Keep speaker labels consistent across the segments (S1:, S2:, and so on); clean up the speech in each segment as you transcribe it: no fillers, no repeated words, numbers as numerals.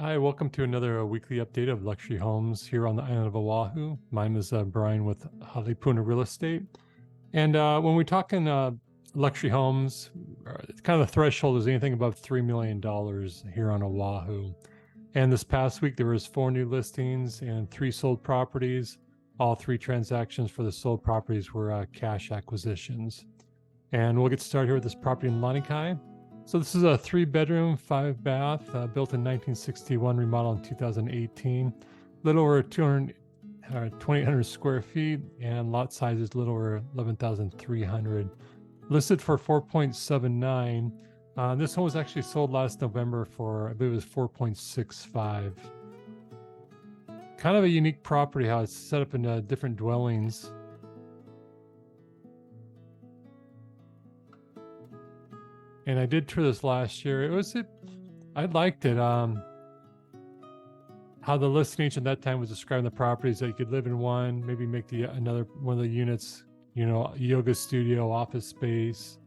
S1: Hi, welcome to another weekly update of luxury homes here on the island of Oahu. My name is Bryan with Haleiwa Real Estate. And when we talk in luxury homes, it's kind of the threshold is anything above $3 million here on Oahu. And this past week, there was 4 new listings and 3 sold properties. All 3 transactions for the sold properties were cash acquisitions. And we'll get started here with this property in Lanikai. So this is a 3-bedroom, 5-bath, built in 1961, remodeled in 2018. Little over 2,800 square feet, and lot size is a little over 11,300. Listed for 4.79. This home was actually sold last November for, I believe it was 4.65. Kind of a unique property, how it's set up in different dwellings. And I did tour this last year. I liked it. How the listing agent at that time was describing the properties that you could live in one, maybe make another one of the units, yoga studio, office space.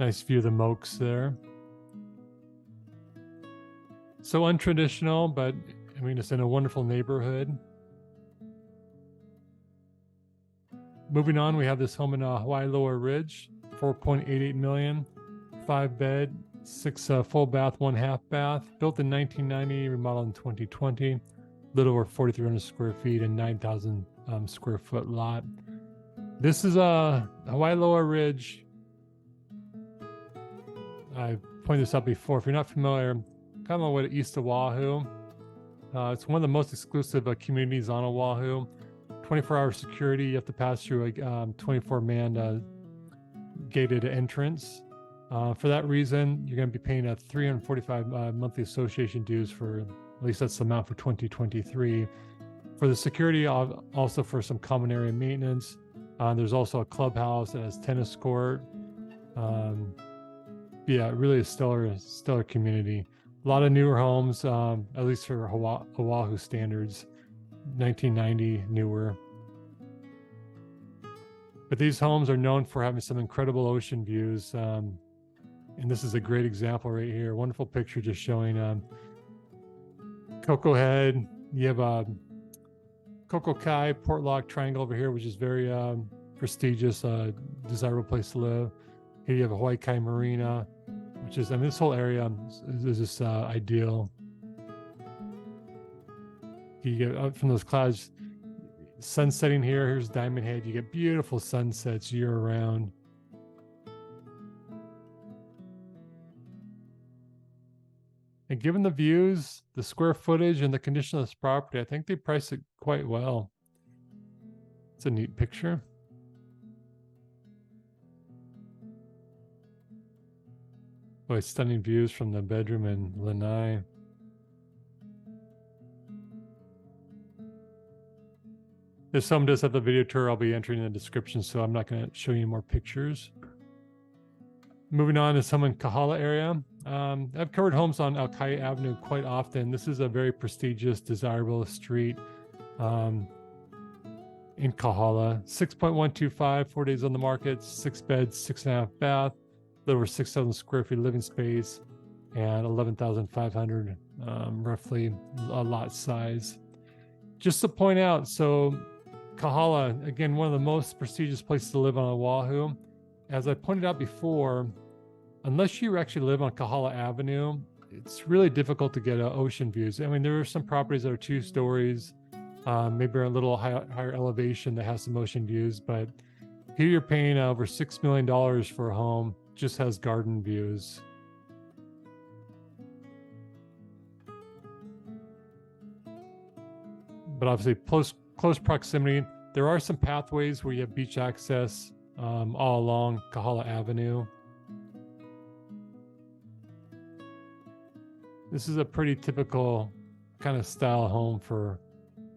S1: Nice view of the Mokes there. So untraditional, but I mean, it's in a wonderful neighborhood. Moving on, we have this home in Hawaii Lower Ridge, 4.88 million, 5-bed, 6 full bath, 1 half bath, built in 1990, remodeled in 2020, little over 4,300 square feet and 9,000 square foot lot. This is a Hawaii Lower Ridge. I pointed this out before. If you're not familiar, kind of away to east of Oahu. It's one of the most exclusive communities on Oahu. 24-hour security. You have to pass through a 24-man gated entrance. For that reason, you're going to be paying a $345 monthly association dues for, at least that's the amount for 2023. For the security, also for some common area maintenance. There's also a clubhouse that has tennis court. Yeah, really a stellar community. A lot of newer homes, at least for Oahu standards, 1990 newer. But these homes are known for having some incredible ocean views. And this is a great example right here. Wonderful picture just showing Coco Head. You have Coco Kai, Port Lock Triangle over here, which is very prestigious, desirable place to live. Here you have a Hawaii Kai Marina, which is, I mean, this whole area is just ideal. You get up from those clouds, sun setting here. Here's Diamond Head. You get beautiful sunsets year round. And given the views, the square footage, and the condition of this property, I think they priced it quite well. It's a neat picture. Boy, stunning views from the bedroom in Lanai. If someone does have the video tour, I'll be entering in the description, so I'm not going to show you more pictures. Moving on to some in Kahala area. I've covered homes on Aukai Avenue quite often. This is a very prestigious, desirable street in Kahala. 6.125, 4 days on the market, 6 beds, 6.5 bath, a little over 6,000 square feet living space, and 11,500 roughly a lot size. Just to point out, so Kahala, again, one of the most prestigious places to live on Oahu. As I pointed out before, unless you actually live on Kahala Avenue, it's really difficult to get ocean views. I mean, there are some properties that are 2 stories, maybe a little higher elevation that has some ocean views, but here you're paying over $6 million for a home, just has garden views. But obviously, close proximity. There are some pathways where you have beach access all along Kahala Avenue. This is a pretty typical kind of style home for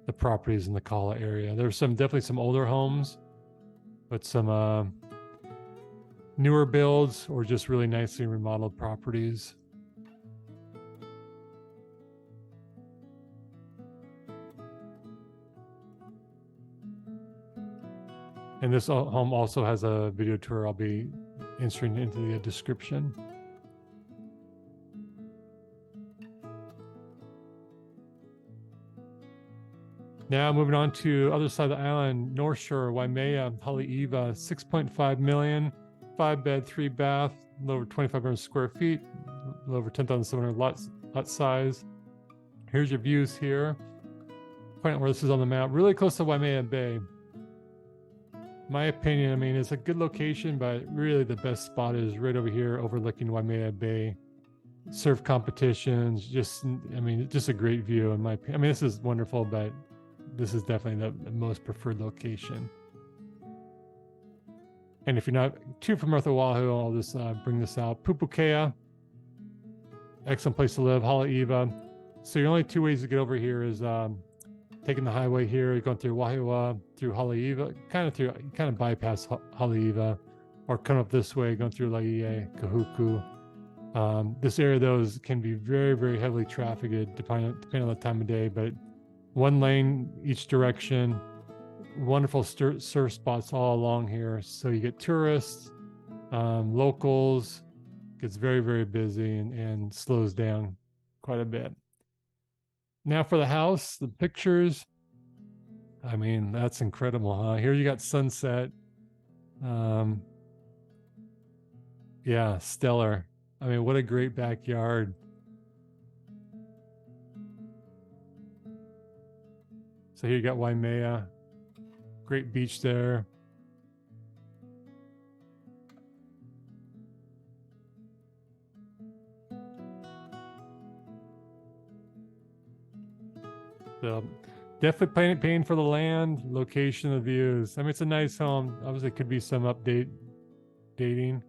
S1: the properties in the Kahala area. There's definitely some older homes, but some newer builds or just really nicely remodeled properties. And this home also has a video tour I'll be inserting into the description. Now moving on to other side of the island, North Shore, Waimea, Hawai'i, 6.5 million, 5-bed, 3-bath, a little over 2,500 square feet, a little over 10,700 lot size. Here's your views here. Point out where this is on the map, really close to Waimea Bay. My opinion, I mean, it's a good location, but really the best spot is right over here overlooking Waimea Bay. Surf competitions, just a great view in my opinion. I mean, this is wonderful, but this is definitely the most preferred location. And if you're not too familiar with Oahu, I'll just bring this out. Pupukea, excellent place to live. Haleiwa. So your only two ways to get over here is taking the highway here, going through Waiua, through Haleiwa, kind of bypass Haleiwa, or come up this way, going through Laie, Kahuku. This area, though, can be very, very heavily trafficked, depending on the time of day, but one lane each direction, wonderful surf spots all along here. So you get tourists, locals, gets very, very busy and slows down quite a bit. Now for the house, the pictures, I mean, that's incredible, huh? Here you got sunset. Yeah, stellar. I mean, what a great backyard. So here you got Waimea, great beach there. So definitely paying for the land, location, the views. I mean, it's a nice home. Obviously, could be some dating.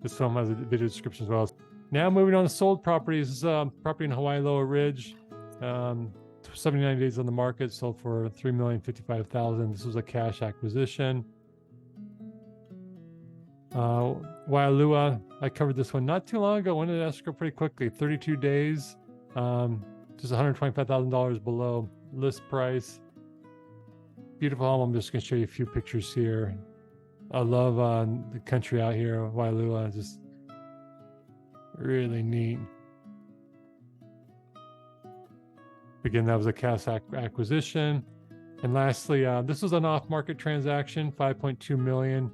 S1: This film has a video description as well. Now moving on to sold properties. This is property in Hawaii Lower Ridge. 79 days on the market, sold for $3,055,000. This was a cash acquisition. Waialua, I covered this one not too long ago. Went into escrow pretty quickly, 32 days, just $125,000 below list price. Beautiful home. I'm just going to show you a few pictures here. I love the country out here, Waialua, just really neat. Again, that was a cash acquisition. And lastly, this was an off-market transaction, $5.2 million.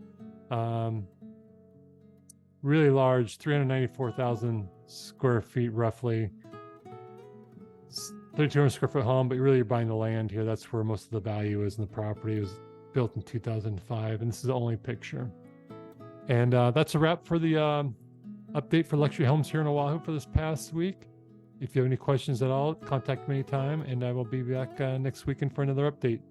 S1: Really large, 394,000 square feet roughly. 3,200 square foot home, but really you're buying the land here. That's where most of the value is in the property. It was built in 2005, and this is the only picture. And that's a wrap for the update for luxury homes here in Oahu for this past week. If you have any questions at all, contact me anytime, and I will be back next weekend for another update.